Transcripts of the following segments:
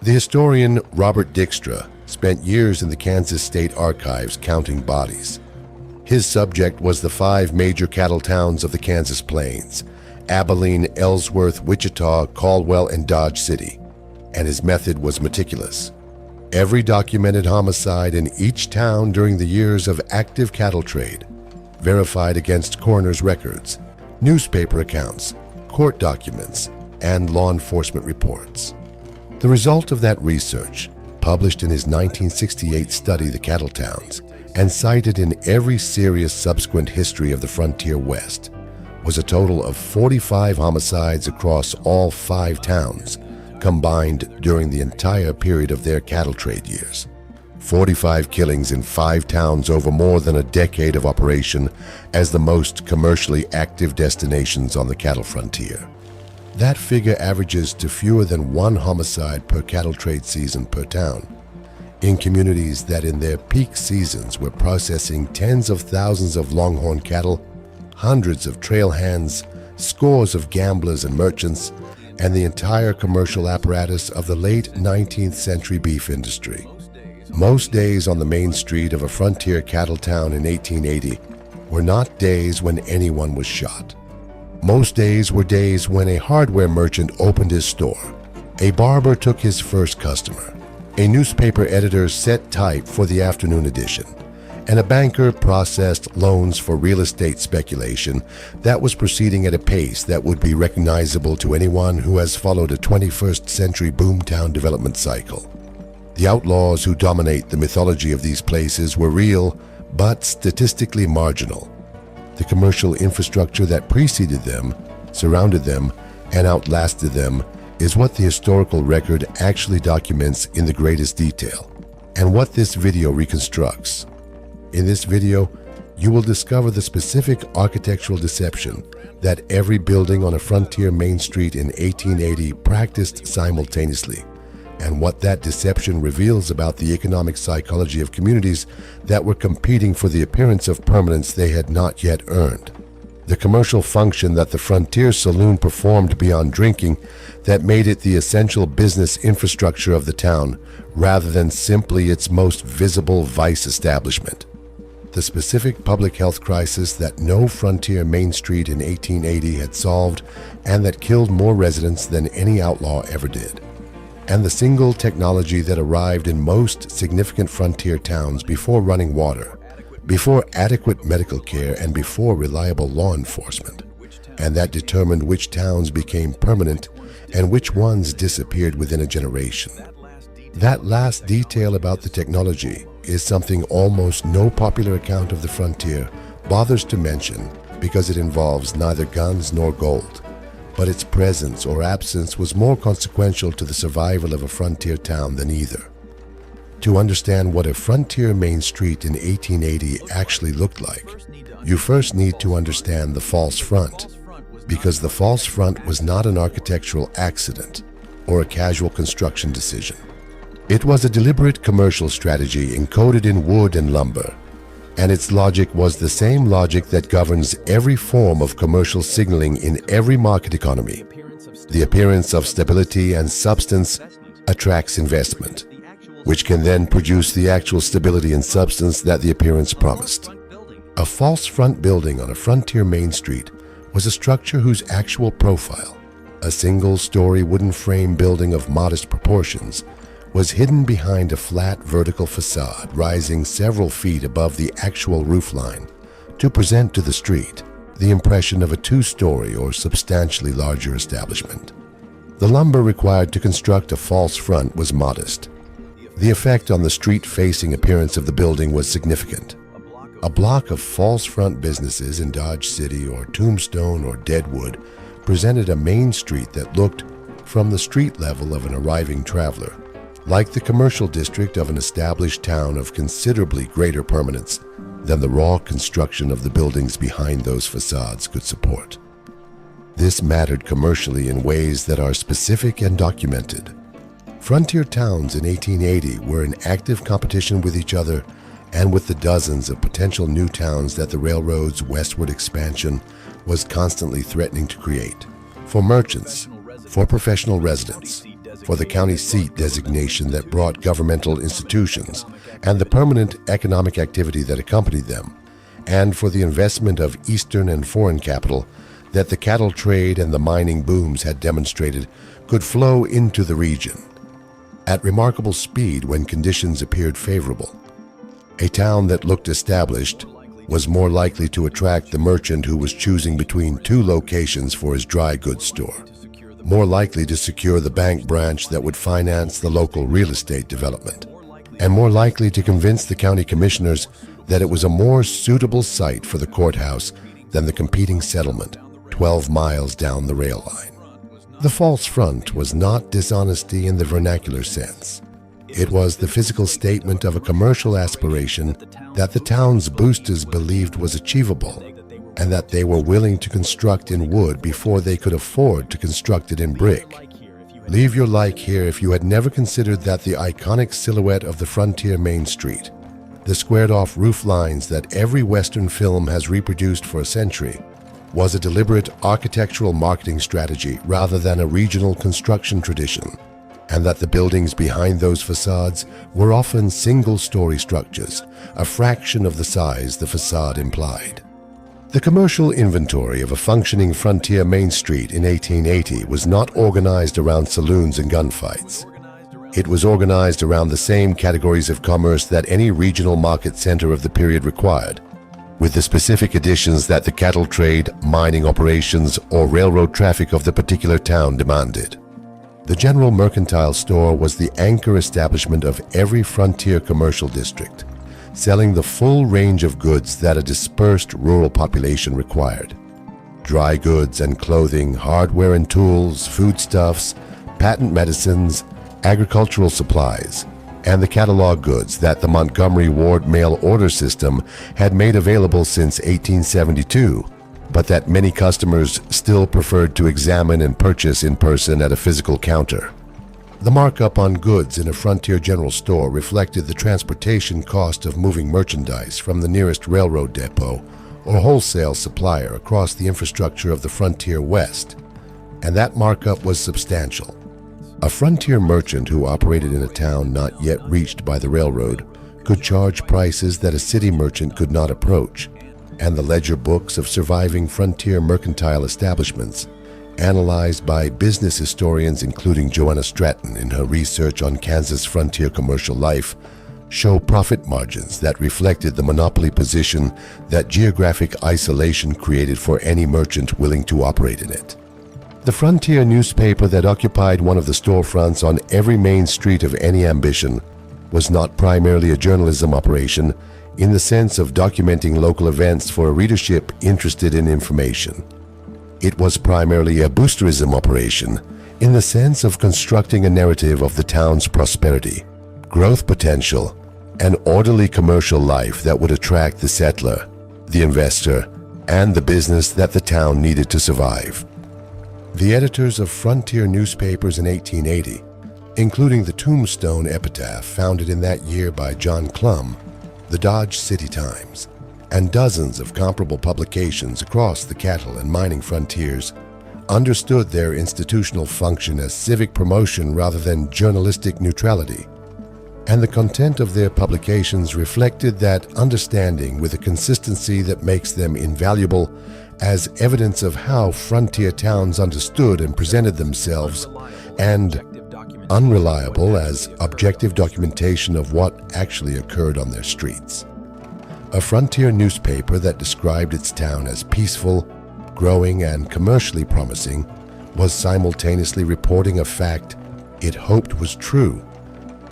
The historian Robert Dykstra spent years in the Kansas State Archives counting bodies. His subject was the 5 major cattle towns of the Kansas Plains: Abilene, Ellsworth, Wichita, Caldwell, and Dodge City, and his method was meticulous. Every documented homicide in each town during the years of active cattle trade, verified against coroner's records, newspaper accounts, court documents, and law enforcement reports. The result of that research, published in his 1968 study, The Cattle Towns, and cited in every serious subsequent history of the frontier West, was a total of 45 homicides across all 5 towns, combined during the entire period of their cattle trade years. 45 killings in 5 towns over more than a decade of operation as the most commercially active destinations on the cattle frontier. That figure averages to fewer than 1 homicide per cattle trade season per town, in communities that in their peak seasons were processing tens of thousands of longhorn cattle, hundreds of trail hands, scores of gamblers and merchants, and the entire commercial apparatus of the late 19th century beef industry. Most days on the main street of a frontier cattle town in 1880 were not days when anyone was shot. Most days were days when a hardware merchant opened his store, a barber took his first customer, a newspaper editor set type for the afternoon edition, and a banker processed loans for real estate speculation that was proceeding at a pace that would be recognizable to anyone who has followed a 21st century boomtown development cycle. The outlaws who dominate the mythology of these places were real, but statistically marginal. The commercial infrastructure that preceded them, surrounded them, and outlasted them is what the historical record actually documents in the greatest detail, and what this video reconstructs. In this video, you will discover the specific architectural deception that every building on a frontier main street in 1880 practiced simultaneously, and what that deception reveals about the economic psychology of communities that were competing for the appearance of permanence they had not yet earned. The commercial function that the frontier saloon performed beyond drinking that made it the essential business infrastructure of the town rather than simply its most visible vice establishment. The specific public health crisis that no frontier main street in 1880 had solved and that killed more residents than any outlaw ever did. And the single technology that arrived in most significant frontier towns before running water, before adequate medical care, and before reliable law enforcement, and that determined which towns became permanent and which ones disappeared within a generation. That last detail about the technology is something almost no popular account of the frontier bothers to mention because it involves neither guns nor gold. But its presence or absence was more consequential to the survival of a frontier town than either. To understand what a frontier main street in 1880 actually looked like, you first need to understand the false front, because the false front was not an architectural accident or a casual construction decision. It was a deliberate commercial strategy encoded in wood and lumber, and its logic was the same logic that governs every form of commercial signaling in every market economy. The appearance of stability and substance attracts investment, which can then produce the actual stability and substance that the appearance promised. A false front building on a frontier main street was a structure whose actual profile, a single-story wooden frame building of modest proportions, was hidden behind a flat vertical facade rising several feet above the actual roofline to present to the street the impression of a 2-story or substantially larger establishment. The lumber required to construct a false front was modest. The effect on the street-facing appearance of the building was significant. A block of false front businesses in Dodge City or Tombstone or Deadwood presented a main street that looked, from the street level of an arriving traveler, like the commercial district of an established town of considerably greater permanence than the raw construction of the buildings behind those facades could support. This mattered commercially in ways that are specific and documented. Frontier towns in 1880 were in active competition with each other and with the dozens of potential new towns that the railroad's westward expansion was constantly threatening to create. For merchants, for professional residents, for the county seat designation that brought governmental institutions and the permanent economic activity that accompanied them, and for the investment of Eastern and foreign capital that the cattle trade and the mining booms had demonstrated could flow into the region at remarkable speed when conditions appeared favorable. A town that looked established was more likely to attract the merchant who was choosing between two locations for his dry goods store, more likely to secure the bank branch that would finance the local real estate development, and more likely to convince the county commissioners that it was a more suitable site for the courthouse than the competing settlement 12 miles down the rail line. The false front was not dishonesty in the vernacular sense. It was the physical statement of a commercial aspiration that the town's boosters believed was achievable, and that they were willing to construct in wood before they could afford to construct it in brick. Leave your like here if you had never considered that the iconic silhouette of the frontier Main Street, the squared-off roof lines that every Western film has reproduced for a century, was a deliberate architectural marketing strategy rather than a regional construction tradition, and that the buildings behind those facades were often single-story structures, a fraction of the size the facade implied. The commercial inventory of a functioning frontier Main Street in 1880 was not organized around saloons and gunfights. It was organized around the same categories of commerce that any regional market center of the period required, with the specific additions that the cattle trade, mining operations, or railroad traffic of the particular town demanded. The general mercantile store was the anchor establishment of every frontier commercial district, selling the full range of goods that a dispersed rural population required. Dry goods and clothing, hardware and tools, foodstuffs, patent medicines, agricultural supplies, and the catalog goods that the Montgomery Ward mail order system had made available since 1872, but that many customers still preferred to examine and purchase in person at a physical counter. The markup on goods in a frontier general store reflected the transportation cost of moving merchandise from the nearest railroad depot or wholesale supplier across the infrastructure of the frontier west, and that markup was substantial. A frontier merchant who operated in a town not yet reached by the railroad could charge prices that a city merchant could not approach, and the ledger books of surviving frontier mercantile establishments, analyzed by business historians including Joanna Stratton in her research on Kansas frontier commercial life, show profit margins that reflected the monopoly position that geographic isolation created for any merchant willing to operate in it. The frontier newspaper that occupied one of the storefronts on every main street of any ambition was not primarily a journalism operation in the sense of documenting local events for a readership interested in information. It was primarily a boosterism operation in the sense of constructing a narrative of the town's prosperity, growth potential, and orderly commercial life that would attract the settler, the investor, and the business that the town needed to survive. The editors of frontier newspapers in 1880, including the Tombstone epitaph founded in that year by John Clum, the Dodge City Times, and dozens of comparable publications across the cattle and mining frontiers, understood their institutional function as civic promotion rather than journalistic neutrality, and the content of their publications reflected that understanding with a consistency that makes them invaluable as evidence of how frontier towns understood and presented themselves, and unreliable as objective documentation of what actually occurred on their streets. A frontier newspaper that described its town as peaceful, growing, and commercially promising was simultaneously reporting a fact it hoped was true,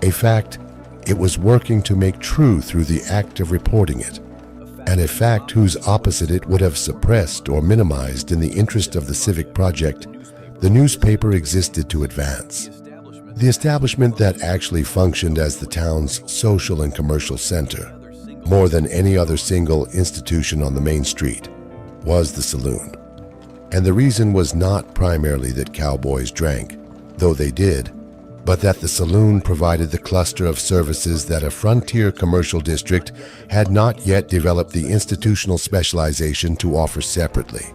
a fact it was working to make true through the act of reporting it, and a fact whose opposite it would have suppressed or minimized in the interest of the civic project the newspaper existed to advance. The establishment that actually functioned as the town's social and commercial center, more than any other single institution on the main street, was the saloon. And the reason was not primarily that cowboys drank, though they did, but that the saloon provided the cluster of services that a frontier commercial district had not yet developed the institutional specialization to offer separately.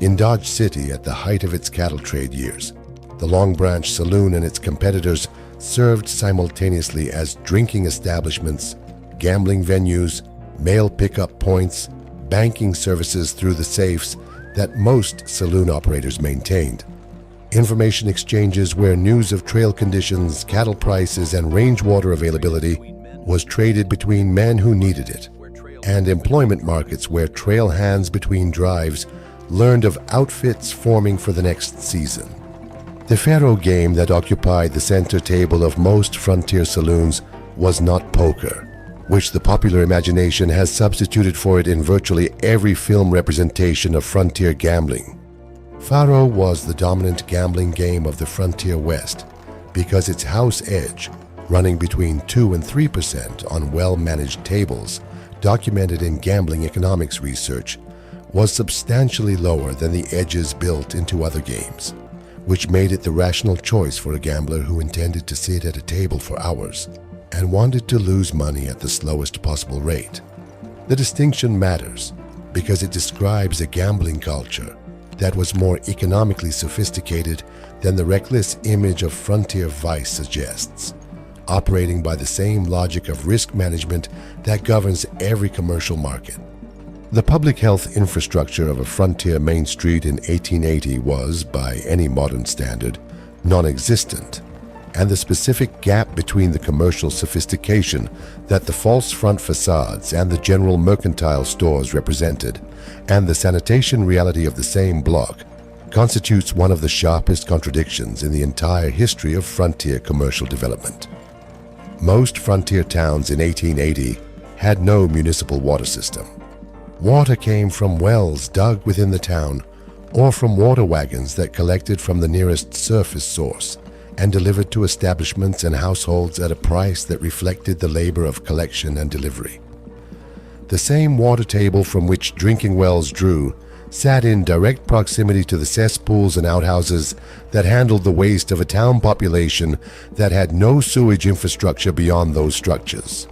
In Dodge City, at the height of its cattle trade years, The Long Branch Saloon and its competitors served simultaneously as drinking establishments, gambling venues, mail pickup points, banking services through the safes that most saloon operators maintained, information exchanges where news of trail conditions, cattle prices, and range water availability was traded between men who needed it, and employment markets where trail hands between drives learned of outfits forming for the next season. The faro game that occupied the center table of most frontier saloons was not poker, which the popular imagination has substituted for it in virtually every film representation of frontier gambling. Faro was the dominant gambling game of the frontier West because its house edge, running between 2 and 3% on well-managed tables, documented in gambling economics research, was substantially lower than the edges built into other games, which made it the rational choice for a gambler who intended to sit at a table for hours and wanted to lose money at the slowest possible rate. The distinction matters because it describes a gambling culture that was more economically sophisticated than the reckless image of frontier vice suggests, operating by the same logic of risk management that governs every commercial market. The public health infrastructure of a frontier main street in 1880 was, by any modern standard, non-existent, and the specific gap between the commercial sophistication that the false front facades and the general mercantile stores represented, and the sanitation reality of the same block, constitutes one of the sharpest contradictions in the entire history of frontier commercial development. Most frontier towns in 1880 had no municipal water system. Water came from wells dug within the town or from water wagons that collected from the nearest surface source and delivered to establishments and households at a price that reflected the labor of collection and delivery. The same water table from which drinking wells drew sat in direct proximity to the cesspools and outhouses that handled the waste of a town population that had no sewage infrastructure beyond those structures.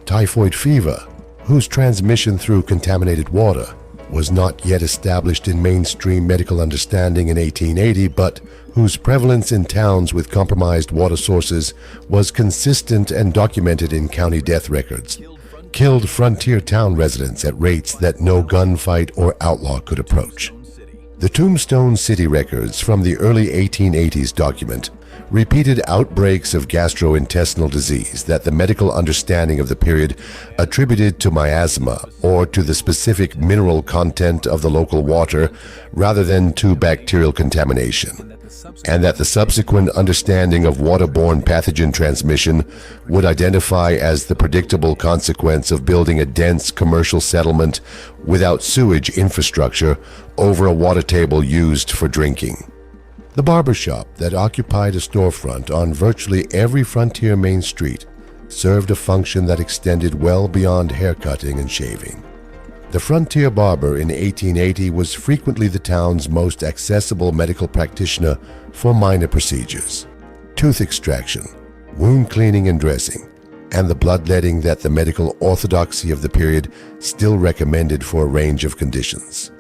Typhoid fever, whose transmission through contaminated water was not yet established in mainstream medical understanding in 1880, but whose prevalence in towns with compromised water sources was consistent and documented in county death records, killed frontier town residents at rates that no gunfight or outlaw could approach. The Tombstone City records from the early 1880s document repeated outbreaks of gastrointestinal disease that the medical understanding of the period attributed to miasma or to the specific mineral content of the local water rather than to bacterial contamination, and that the subsequent understanding of waterborne pathogen transmission would identify as the predictable consequence of building a dense commercial settlement without sewage infrastructure over a water table used for drinking. The barber shop that occupied a storefront on virtually every frontier main street served a function that extended well beyond haircutting and shaving. The frontier barber in 1880 was frequently the town's most accessible medical practitioner for minor procedures, tooth extraction, wound cleaning and dressing, and the bloodletting that the medical orthodoxy of the period still recommended for a range of conditions.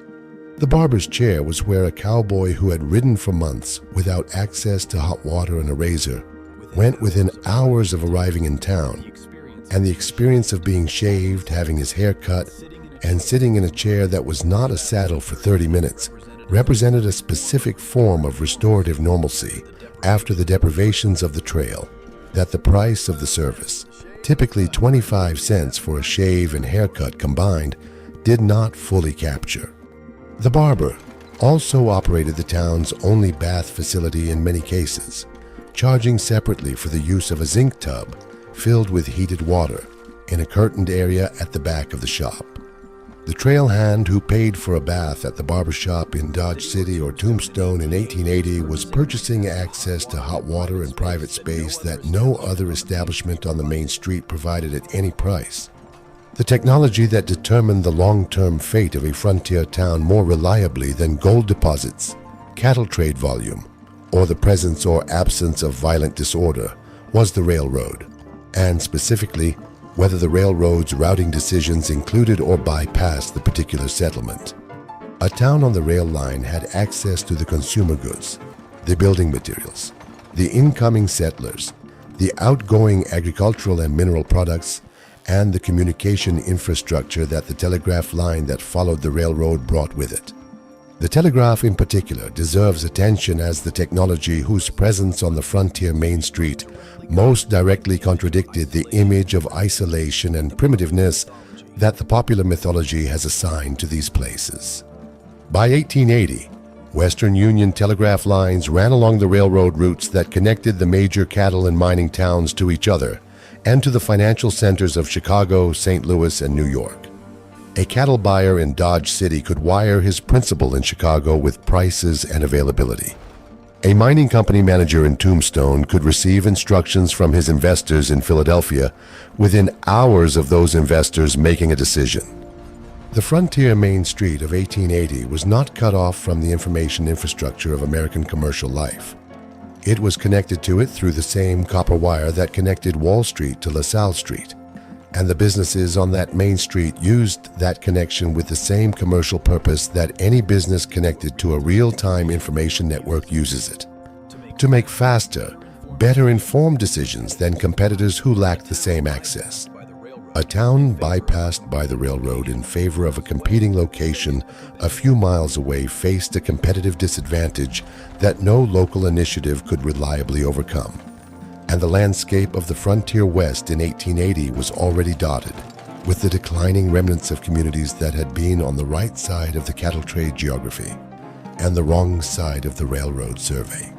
The barber's chair was where a cowboy who had ridden for months without access to hot water and a razor went within hours of arriving in town, and the experience of being shaved, having his hair cut, and sitting in a chair that was not a saddle for 30 minutes represented a specific form of restorative normalcy after the deprivations of the trail that the price of the service, typically 25 cents for a shave and haircut combined, did not fully capture. The barber also operated the town's only bath facility in many cases, charging separately for the use of a zinc tub filled with heated water in a curtained area at the back of the shop. The trail hand who paid for a bath at the barber shop in Dodge City or Tombstone in 1880 was purchasing access to hot water and private space that no other establishment on the main street provided at any price. The technology that determined the long-term fate of a frontier town more reliably than gold deposits, cattle trade volume, or the presence or absence of violent disorder was the railroad, and specifically, whether the railroad's routing decisions included or bypassed the particular settlement. A town on the rail line had access to the consumer goods, the building materials, the incoming settlers, the outgoing agricultural and mineral products, and the communication infrastructure that the telegraph line that followed the railroad brought with it. The telegraph in particular deserves attention as the technology whose presence on the frontier main street most directly contradicted the image of isolation and primitiveness that the popular mythology has assigned to these places. By 1880, Western Union telegraph lines ran along the railroad routes that connected the major cattle and mining towns to each other and to the financial centers of Chicago, St. Louis, and New York. A cattle buyer in Dodge City could wire his principal in Chicago with prices and availability. A mining company manager in Tombstone could receive instructions from his investors in Philadelphia within hours of those investors making a decision. The frontier main street of 1880 was not cut off from the information infrastructure of American commercial life. It was connected to it through the same copper wire that connected Wall Street to LaSalle Street, and the businesses on that main street used that connection with the same commercial purpose that any business connected to a real-time information network uses it: to make faster, better informed decisions than competitors who lacked the same access. A town bypassed by the railroad in favor of a competing location a few miles away faced a competitive disadvantage that no local initiative could reliably overcome. And the landscape of the frontier West in 1880 was already dotted with the declining remnants of communities that had been on the right side of the cattle trade geography and the wrong side of the railroad survey.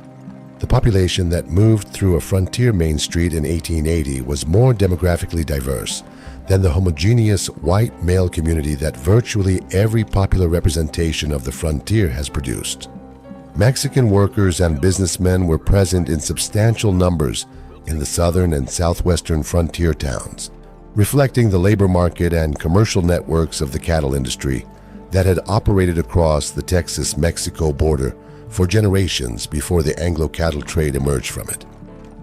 The population that moved through a frontier main street in 1880 was more demographically diverse than the homogeneous white male community that virtually every popular representation of the frontier has produced. Mexican workers and businessmen were present in substantial numbers in the southern and southwestern frontier towns, reflecting the labor market and commercial networks of the cattle industry that had operated across the Texas-Mexico border for generations before the Anglo cattle trade emerged from it.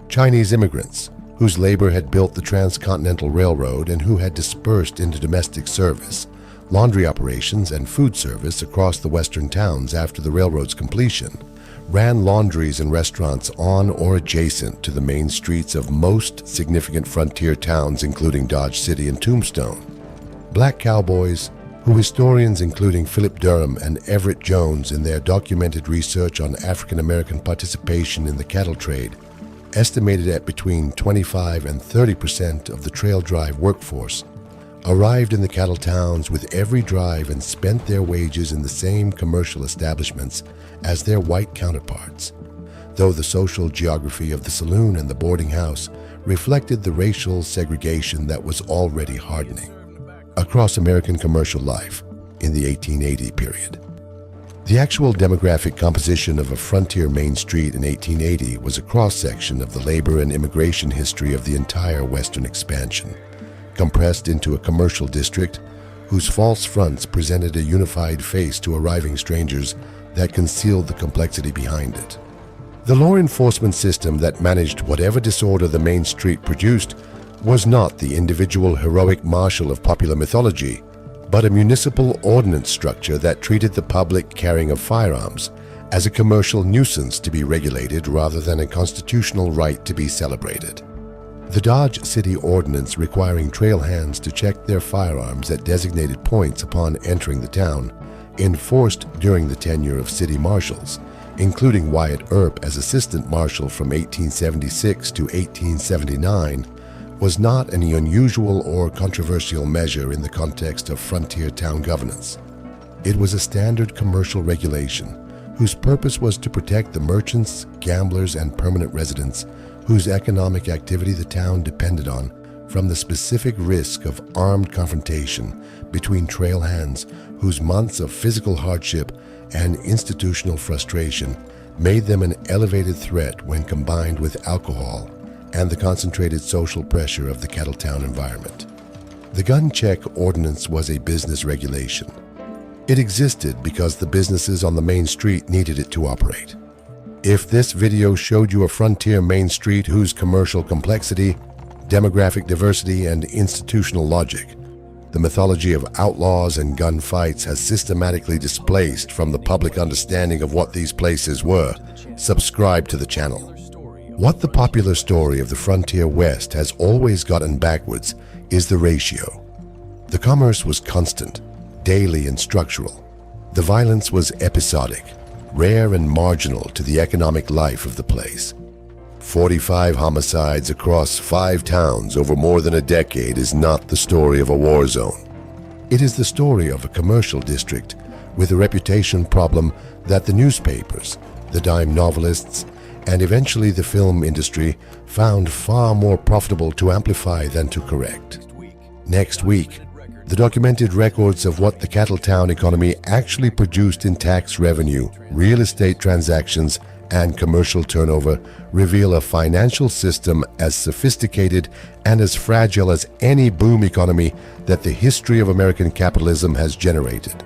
Chinese immigrants, whose labor had built the transcontinental railroad and who had dispersed into domestic service, laundry operations, and food service across the western towns after the railroad's completion, ran laundries and restaurants on or adjacent to the main streets of most significant frontier towns, including Dodge City and Tombstone. Black cowboys, who historians including Philip Durham and Everett Jones in their documented research on African American participation in the cattle trade estimated at between 25 and 30% of the trail drive workforce, arrived in the cattle towns with every drive and spent their wages in the same commercial establishments as their white counterparts, though the social geography of the saloon and the boarding house reflected the racial segregation that was already hardening across American commercial life in the 1880 period. The actual demographic composition of a frontier main street in 1880 was a cross-section of the labor and immigration history of the entire western expansion, compressed into a commercial district whose false fronts presented a unified face to arriving strangers that concealed the complexity behind it. The law enforcement system that managed whatever disorder the main street produced was not the individual heroic marshal of popular mythology, but a municipal ordinance structure that treated the public carrying of firearms as a commercial nuisance to be regulated rather than a constitutional right to be celebrated. The Dodge City Ordinance requiring trail hands to check their firearms at designated points upon entering the town, enforced during the tenure of city marshals, including Wyatt Earp as assistant marshal from 1876 to 1879, was not an unusual or controversial measure in the context of frontier town governance. It was a standard commercial regulation whose purpose was to protect the merchants, gamblers, and permanent residents whose economic activity the town depended on from the specific risk of armed confrontation between trail hands whose months of physical hardship and institutional frustration made them an elevated threat when combined with alcohol and the concentrated social pressure of the cattle town environment. The gun check ordinance was a business regulation. It existed because the businesses on the main street needed it to operate. If this video showed you a frontier main street whose commercial complexity, demographic diversity, and institutional logic, the mythology of outlaws and gunfights has systematically displaced from the public understanding of what these places were, subscribe to the channel. What the popular story of the frontier West has always gotten backwards is the ratio. The commerce was constant, daily and structural. The violence was episodic, rare and marginal to the economic life of the place. 45 homicides across 5 towns over more than a decade is not the story of a war zone. It is the story of a commercial district with a reputation problem that the newspapers, the dime novelists, and eventually the film industry found far more profitable to amplify than to correct. Next week, the documented records of what the cattle town economy actually produced in tax revenue, real estate transactions, and commercial turnover reveal a financial system as sophisticated and as fragile as any boom economy that the history of American capitalism has generated.